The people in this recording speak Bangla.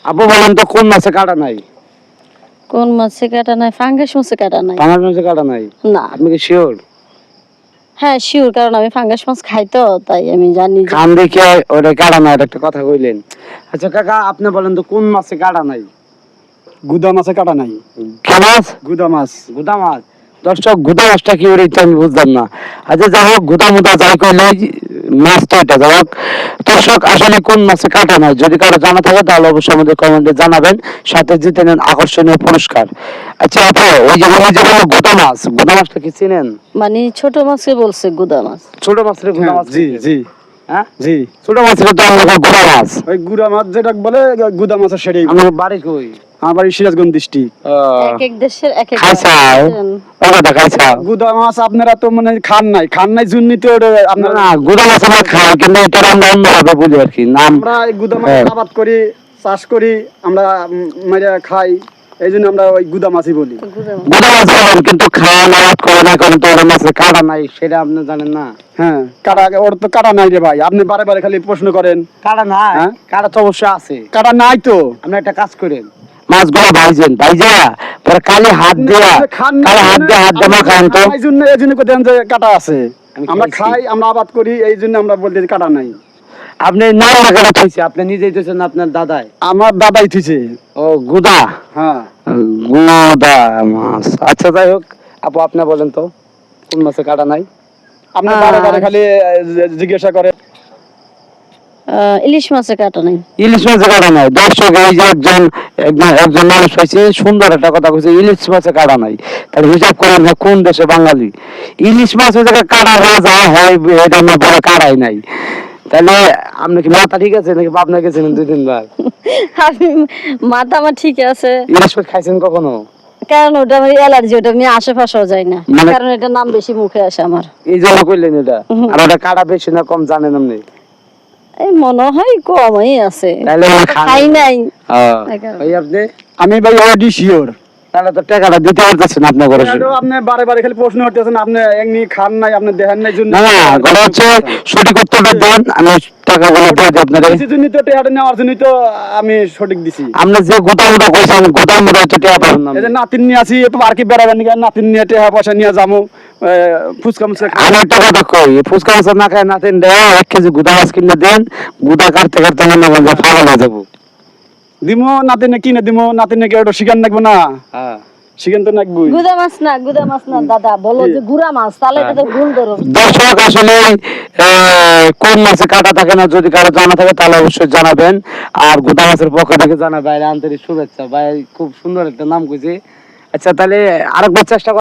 আপু বলেন তো কোন মাছে কাটা নাই? কোন মাছে কাটা নাই? ফাঙ্গাস মাছে কাটা নাই। ফাঙ্গাস মাছে কাটা নাই? না। আপনি কি শিওর? হ্যাঁ শিওর, কারণ আমি ফাঙ্গাস মাছ খাই তো, তাই আমি জানি। কান দেখে ওটা কাটা নাই, একটা কথা কইলেন। আচ্ছা কাকা আপনি বলেন তো কোন মাছে কাটা নাই? গুদা মাছে কাটা নাই। কি মাছ? গুদা মাছ। গুদা মাছ। দর্শক গুদা মাছটা কি ওর আমি বুঝলাম না। আচ্ছা যাই হোক, গুদা মুদা যাই কইলে মাছ তো এটা। যাই হোক দর্শক, আসলে কোন মাছে কাটা নাই যদি কারো জানা থাকে তাহলে অবশ্যই আমাদের কমেন্টে জানাবেন, সাথে জিতে নেন আকর্ষণীয় পুরস্কার। আচ্ছা আপু ওই যে গুদা মাছ, গুদা মাছটা কি চিনেন? মানে ছোট মাছকে বলছে গুদা মাছ। ছোট মাছের গুদা মাছ? জি জি হ্যাঁ জি। ছোট মাছের তো আমরা গুদা মাছ। ওই গুদা মাছ যেটা বলে গুদা মাছের সেটাই। আমার বাড়ি কই? আমার বাড়ি সিরাজগঞ্জ ডিস্ট্রিক্ট। এক এক দেশের এক এক খাইছাও? ওটা খাইছাও? গুদা মাছ আপনারা তো মানে খান নাই জন্য তো আপনারা। না গুদা মাছ আমরা খাই, কিন্তু এটা আমরা অন্যভাবে বলি আর কি নাম। আমরা এই গুদা মাছ আবাদ করি, চাষ করি, আমরা মেরে খাই, এই জন্য আমরা ওই গুদা মাছই বলি। গুদা মাছ বলেন, কিন্তু খাওয়া না করে না করেন তো ওরা মাছের কাটা নাই, সেটা আপনি জানেন না? হ্যাঁ কাটা, ওর তো কাটা নাই রে ভাই, আপনি বারে বারে খালি প্রশ্ন করেন। কাটা নাই? হ্যাঁ? কাটা তো অবশ্যই আছে। কাটা নাই তো। আপনি একটা কাজ করেন, মাছগুলো ভাইজেন, ভাইজা পরে কালি হাত দিয়া, কালি হাত দিয়ে হাত দিয়ে মাখান তো। এই জন্য কোথায় যে কাটা আছে, আমি আমরা খাইছি। খাই, আমরা আবাদ করি, এই জন্য আমরা বলতে কাটা নাই। আপনি না কাটা খাইছে, আপনি নিজেই দিয়েছেন আপনার দাদাই? আমার দাদাই থিছে। ও গুদা, হ্যাঁ গুদা মাছ। আচ্ছা যাই হোক আপু আপনি বলেন তো কোন মাছে কাটা নাই? আপনি বারে বারে খালি জিজ্ঞাসা করে। ইলিশ মাছে কাটা নাই। ইলিশ মাছে কাটা নাই। দর্শক এই যে একজন মানুষ হয়েছে সুন্দর একটা কথা কইছে, ইলিশ মাছে কাটা নাই। তাহলে হিসাব করেন না কোন দেশে বাঙালি। ইলিশ মাছ ওই জায়গায় কাটা রাজা হয়, এটা না বড় কাটাই নাই। তাহলে আপনি কি মাথা ঠিক আছে নাকি পাবনা গেছিলেন 2-3 বার? আমি মাথা আমার ঠিক আছে। ইলিশ মাছ খাইছেন কখনো? কারণ ওটা আমার অ্যালার্জি, ওটা আমি আশেপাশেও যাই না, মানে- কারণ এটা নাম বেশি মুখে আসে আমার। এই জন্য কইলেন এটা। আর ওটা কাটা বেশি না কম জানেন আপনি? এই মনে হয় কমই আছে, তাহলে খাই নাই। ওই আপনি? আমি ভাই অলরেডি শিওর। তাহলে তো টাকাটা দিতে পারতেছেন আপনি করে। আপনি বারে বারে খালি প্রশ্ন করতেছেন, আপনি এমনি খান নাই, আপনি দেখেন নাই জন্য। না না, কথা হচ্ছে সঠিক উত্তরটা দেন, আমি টাকাগুলো দিয়ে দিই আপনাদের। এই জন্য তো টেহাটা নেওয়ার জন্যই তো আমি সঠিক দিছি। আপনি যে গোটা কইছেন, গোটা মোটা তো টাকা পাবেন না। এই যে নাতিন নিয়ে আসি, আর কি বেড়াবেন নাকি, নাতিন নিয়ে টেহা পয়সা নিয়ে যাবো, ফুচকা মুচকা খাই। আমি একটা কথা কই, ফুচকা মাছ না খায় নাতিন দেয় 1 কেজি গুদা মাছ কিনে দেন, গুদা কাটতে কাটতে মনে করেন পাগল হয়ে যাবো। দিমো নাতিনে কিনে দিমো, নাতিনে কে ওটা শিকার নাকবো না? হ্যাঁ শিকার তো নাকবই। গুদা মাছ না, গুদা মাছ না দাদা, বলো যে গুড়া মাছ, তাহলে এটা তো ভুল ধরো। দর্শক আসলে কোন মাছে কাটা থাকে না যদি কারো জানা থাকে তাহলে অবশ্যই জানাবেন। আর গুদা মাছের পক্ষ থেকে জানাবেন আন্তরিক শুভেচ্ছা। ভাই খুব সুন্দর একটা নাম কইছে। আচ্ছা তাহলে আরেকবার চেষ্টা